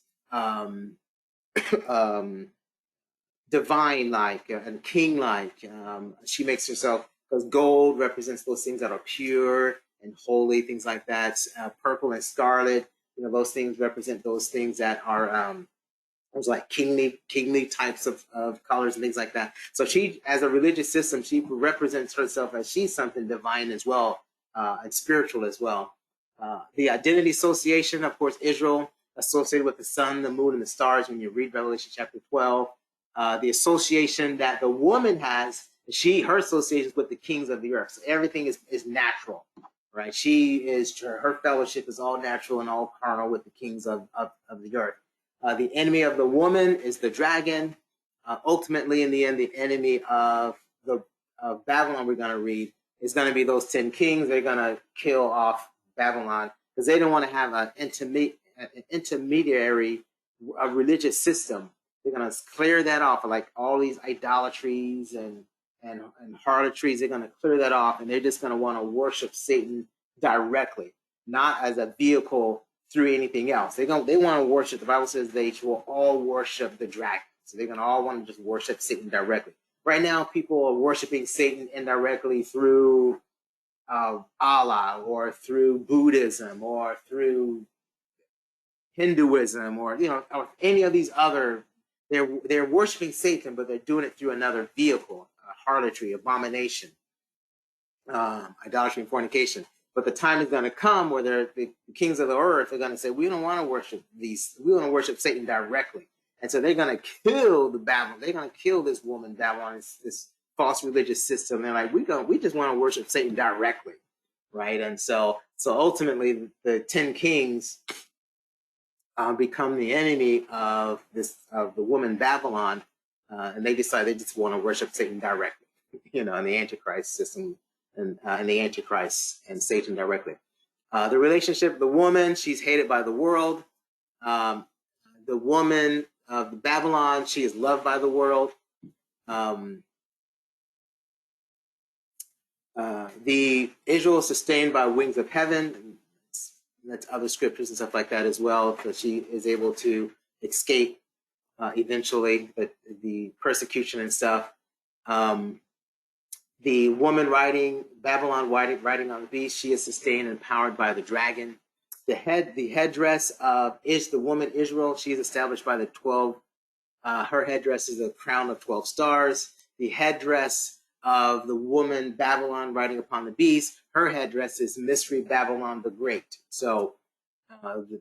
divine-like, and king-like. She makes herself, because gold represents those things that are pure and holy, things like that. Purple and scarlet, those things represent those things that are those like kingly types of colors and things like that. So she, as a religious system, she represents herself as she's something divine as well, and spiritual as well. The identity association, of course, Israel associated with the sun, the moon, and the stars. When you read Revelation chapter 12, the association that the woman has, her association is with the kings of the earth. So everything is natural, right? Her fellowship is all natural and all carnal with the kings of the earth. The enemy of the woman is the dragon. Ultimately, in the end, the enemy of Babylon, we're going to read, is going to be those 10 kings. They're going to kill off Babylon because they don't want to have an intermediary, a religious system. They're going to clear that off, like all these idolatries and harlotries. They're going to clear that off, and they're just going to want to worship Satan directly, not as a vehicle through anything else. They want to worship. The Bible says they will all worship the dragon. So they're going to all want to just worship Satan directly. Right now, people are worshiping Satan indirectly through Allah, or through Buddhism, or through Hinduism, or or any of these other. They're worshiping Satan, but they're doing it through another vehicle: harlotry, abomination, idolatry, and fornication. But the time is going to come where the kings of the earth are going to say, we don't want to worship these. We want to worship Satan directly. And so they're going to kill the Babylon. They're going to kill this woman, Babylon, this false religious system. They're like, we just want to worship Satan directly, right? And so ultimately, the 10 kings become the enemy of the woman Babylon, and they decide they just want to worship Satan directly, in the Antichrist system, and the Antichrist and Satan directly. The relationship, the woman, she's hated by the world. The woman of Babylon, she is loved by the world. The Israel is sustained by wings of heaven. That's other scriptures and stuff like that as well. So she is able to escape eventually the persecution and stuff. The woman Babylon riding on the beast, she is sustained and powered by the dragon. The headdress of the woman Israel, she is established by the 12. Her headdress is a crown of 12 stars. The headdress of the woman Babylon riding upon the beast, her headdress is Mystery Babylon the Great. So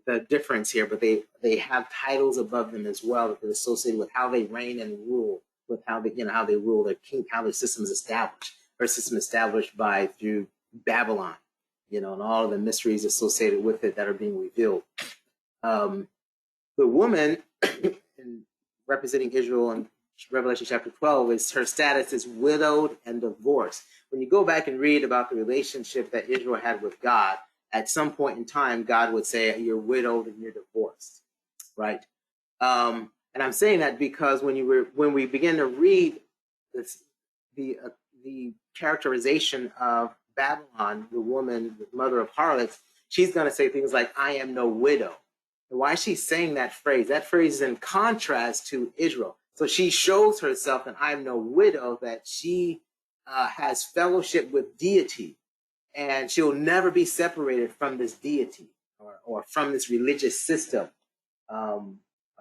the difference here, but they have titles above them as well that are associated with how they reign and rule, with how they rule their king, how their system is established. Her system established through Babylon, and all of the mysteries associated with it that are being revealed. The woman representing Israel in Revelation chapter 12 is her status is widowed and divorced. When you go back and read about the relationship that Israel had with God, at some point in time, God would say, you're widowed and you're divorced, right? And I'm saying that because when we begin to read the characterization of Babylon, the woman, the mother of harlots, she's going to say things like, I am no widow. And why is she saying that phrase? That phrase is in contrast to Israel. So she shows herself, and I am no widow, that she has fellowship with deity, and she'll never be separated from this deity or from this religious system.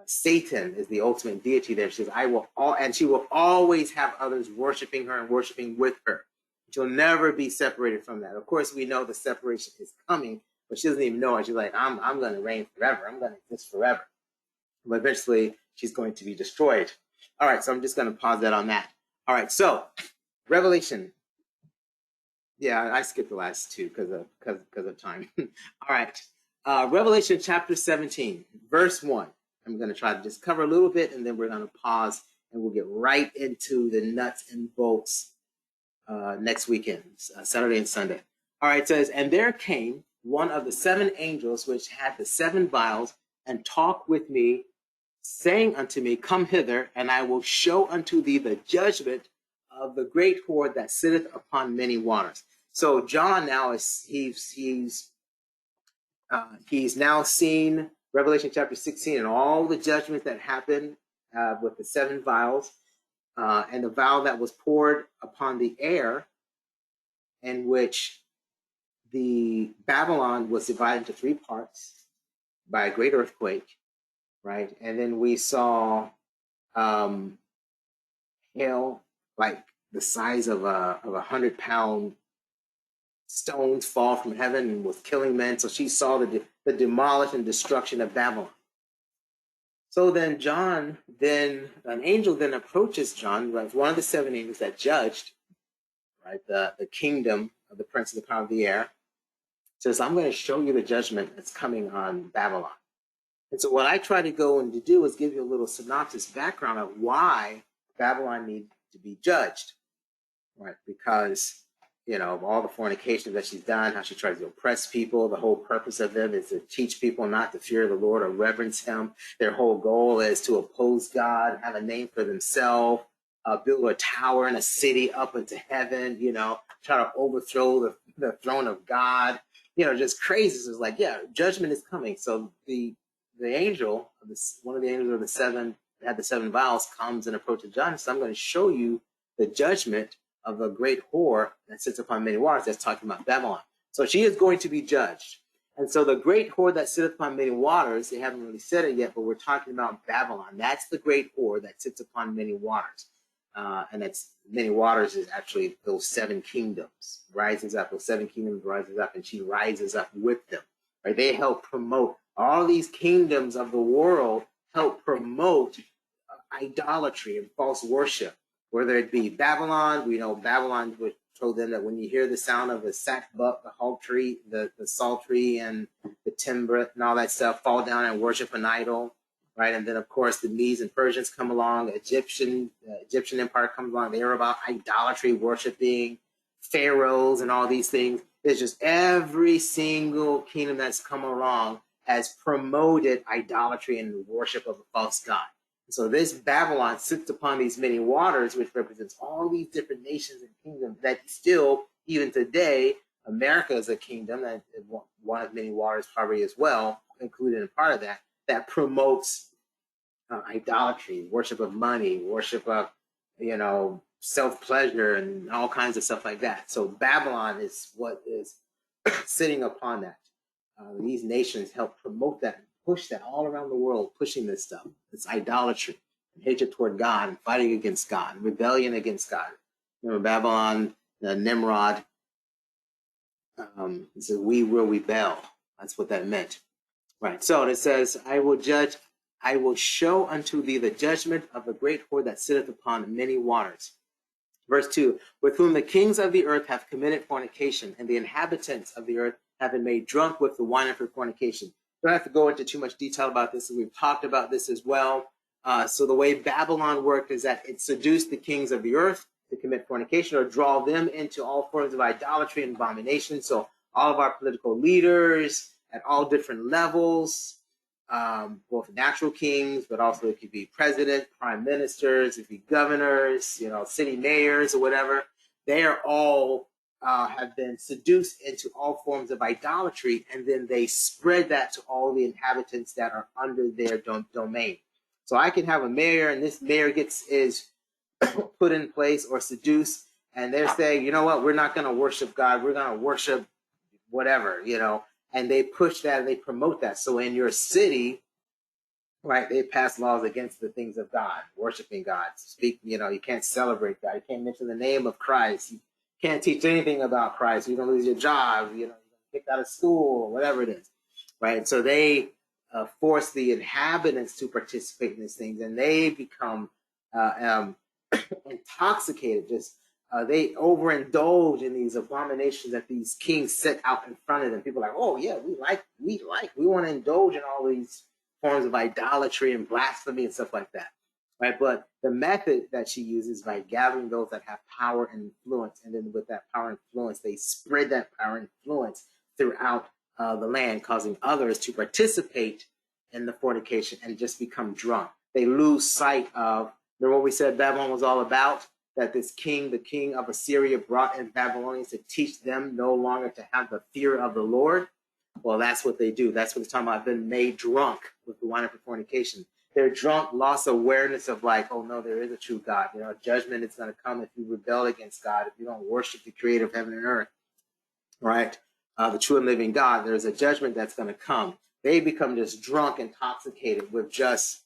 Satan is the ultimate deity there. She says, and she will always have others worshiping her and worshiping with her. She'll never be separated from that. Of course, we know the separation is coming, but she doesn't even know it. She's like, I'm going to reign forever. I'm going to exist forever. But eventually, she's going to be destroyed. All right, so I'm just going to pause that on that. All right, so Revelation. Yeah, I skipped the last two because of time. All right, Revelation chapter 17, verse 1. I'm going to try to just cover a little bit, and then we're going to pause, and we'll get right into the nuts and bolts next weekend, Saturday and Sunday. All right, it says, and there came one of the 7 angels which had the 7 vials, and talked with me, saying unto me, come hither, and I will show unto thee the judgment of the great whore that sitteth upon many waters. So John now he's now seen Revelation chapter 16 and all the judgments that happened with the 7 vials, and the vial that was poured upon the air, in which the Babylon was divided into 3 parts by a great earthquake, right? And then we saw hail like the size of a 100-pound stones fall from heaven and was killing men. So she saw the demolition and destruction of Babylon. So then an angel then approaches John, right, one of the 7 angels that judged, right, the kingdom of the prince of the power of the air, says, I'm going to show you the judgment that's coming on Babylon. And so what I try to go and to do is give you a little synopsis background of why Babylon needs to be judged, right? Because, of all the fornication that she's done, how she tries to oppress people, the whole purpose of them is to teach people not to fear the Lord or reverence him. Their whole goal is to oppose God, have a name for themselves, build a tower and a city up into heaven, try to overthrow the throne of God, just crazy. So it's like, yeah, judgment is coming. So the angel, one of the angels of the seven, that had the seven vials, comes and approaches John. So I'm going to show you the judgment of a great whore that sits upon many waters. That's talking about Babylon. So she is going to be judged. And so the great whore that sitteth upon many waters, they haven't really said it yet, but we're talking about Babylon. That's the great whore that sits upon many waters. And that's many waters is actually those seven kingdoms, rises up, those seven kingdoms rises up, and she rises up with them. Right? They help promote all these kingdoms of the world, help promote idolatry and false worship, whether it be Babylon. We know Babylon told them that when you hear the sound of the sackbut, the haltery, the psaltery, and the timbrel and all that stuff, fall down and worship an idol. Right, and then of course the Medes and Persians come along. The Egyptian Empire comes along. They're about idolatry, worshiping pharaohs, and all these things. It's just every single kingdom that's come along has promoted idolatry and the worship of a false god. And so this Babylon sits upon these many waters, which represents all these different nations and kingdoms that still, even today, America is a kingdom, and one of many waters probably as well, included in part of that, that promotes idolatry, worship of money, worship of, self-pleasure, and all kinds of stuff like that. So Babylon is what is sitting upon that. These nations help promote that, push that all around the world, pushing this stuff. It's idolatry, and hatred toward God, and fighting against God, and rebellion against God. Babylon, Nimrod, it says, we will rebel. That's what that meant. Right. So it says, I will show unto thee the judgment of the great whore that sitteth upon many waters. Verse 2, with whom the kings of the earth have committed fornication, and the inhabitants of the earth have been made drunk with the wine of her fornication. Don't have to go into too much detail about this, and we've talked about this as well. So the way Babylon worked is that it seduced the kings of the earth to commit fornication or draw them into all forms of idolatry and abomination. So all of our political leaders at all different levels, both natural kings, but also it could be president, prime ministers, it could be governors, city mayors or whatever. They are all have been seduced into all forms of idolatry, and then they spread that to all the inhabitants that are under their domain. So I can have a mayor, and this mayor is put in place or seduced, and they're saying, you know what, we're not going to worship God, we're going to worship whatever, and they push that and they promote that. So in your city, right, they pass laws against the things of God, worshiping God, you can't celebrate God, you can't mention the name of Christ, you can't teach anything about Christ, you're going to lose your job, you're kicked out of school, or whatever it is, right? So they force the inhabitants to participate in these things, and they become intoxicated, they overindulge in these abominations that these kings set out in front of them. People are like, oh yeah, we want to indulge in all these forms of idolatry and blasphemy and stuff like that, right? But the method that she uses by gathering those that have power and influence, and then with that power and influence, they spread that power and influence throughout the land, causing others to participate in the fornication and just become drunk. They lose sight of, remember what we said Babylon was all about? That this king, the king of Assyria, brought in Babylonians to teach them no longer to have the fear of the Lord. Well, that's what they do. That's what it's talking about. I've been made drunk with the wine of fornication. They're drunk, lost awareness of like, oh no, there is a true God. Judgment is going to come if you rebel against God, if you don't worship the creator of heaven and earth, right? The true and living God, there's a judgment that's going to come. They become just drunk, intoxicated with just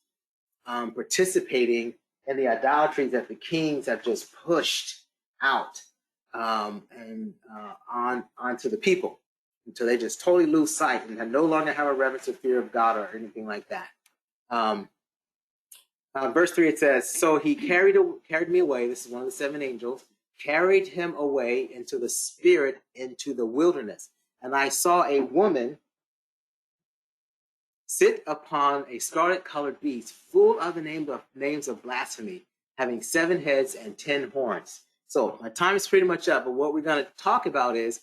participating and the idolatries that the kings have just pushed out and onto the people, until they just totally lose sight and no longer have a reverence or fear of God or anything like that. Verse 3, it says, so he carried me away, this is one of the seven angels, carried him away into the spirit into the wilderness. And I saw a woman sit upon a scarlet-colored beast, full of the names of blasphemy, having 7 heads and 10 horns. So my time is pretty much up, but what we're going to talk about is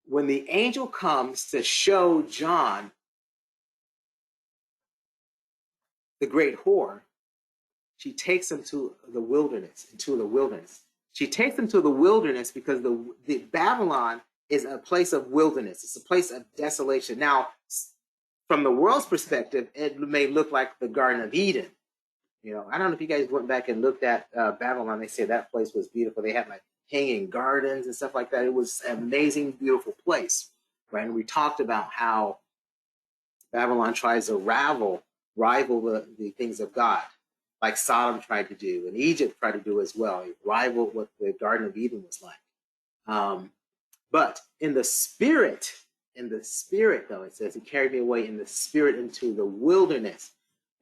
when the angel comes to show John the great whore, she takes them to the wilderness, She takes them to the wilderness because the Babylon is a place of wilderness. It's a place of desolation. Now, from the world's perspective, it may look like the Garden of Eden. You know, I don't know if you guys went back and looked at Babylon. They say that place was beautiful. They had like hanging gardens and stuff like that. It was an amazing, beautiful place, right? And we talked about how Babylon tries to rival the things of God, like Sodom tried to do, and Egypt tried to do as well. It rivaled what the Garden of Eden was like. But in the spirit, though, it says, he carried me away in the spirit into the wilderness.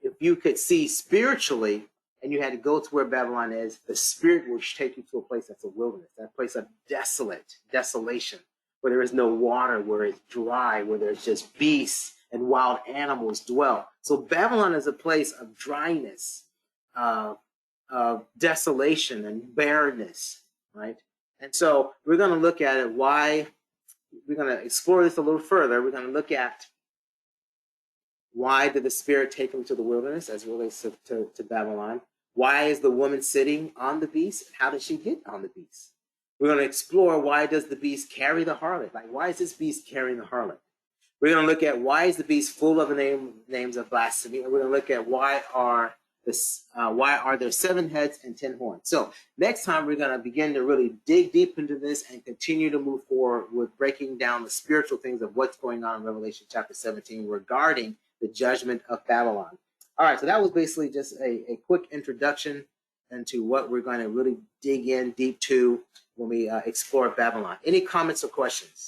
If you could see spiritually, and you had to go to where Babylon is, the spirit will take you to a place that's a wilderness, that place of desolation, where there is no water, where it's dry, where there's just beasts and wild animals dwell. So Babylon is a place of dryness, of desolation and barrenness, right? And so we're going to look at it, why we're going to explore this a little further. We're going to look at why did the Spirit take him to the wilderness as it relates to Babylon? Why is the woman sitting on the beast? How did she get on the beast? We're going to explore, why does the beast carry the harlot? Like, why is this beast carrying the harlot? We're going to look at, why is the beast full of names of blasphemy? And we're going to look at, why are there 7 heads and 10 horns? So next time we're going to begin to really dig deep into this and continue to move forward with breaking down the spiritual things of what's going on in Revelation chapter 17 regarding the judgment of Babylon. All right, so that was basically just a quick introduction into what we're going to really dig in deep to when we explore Babylon. Any comments or questions?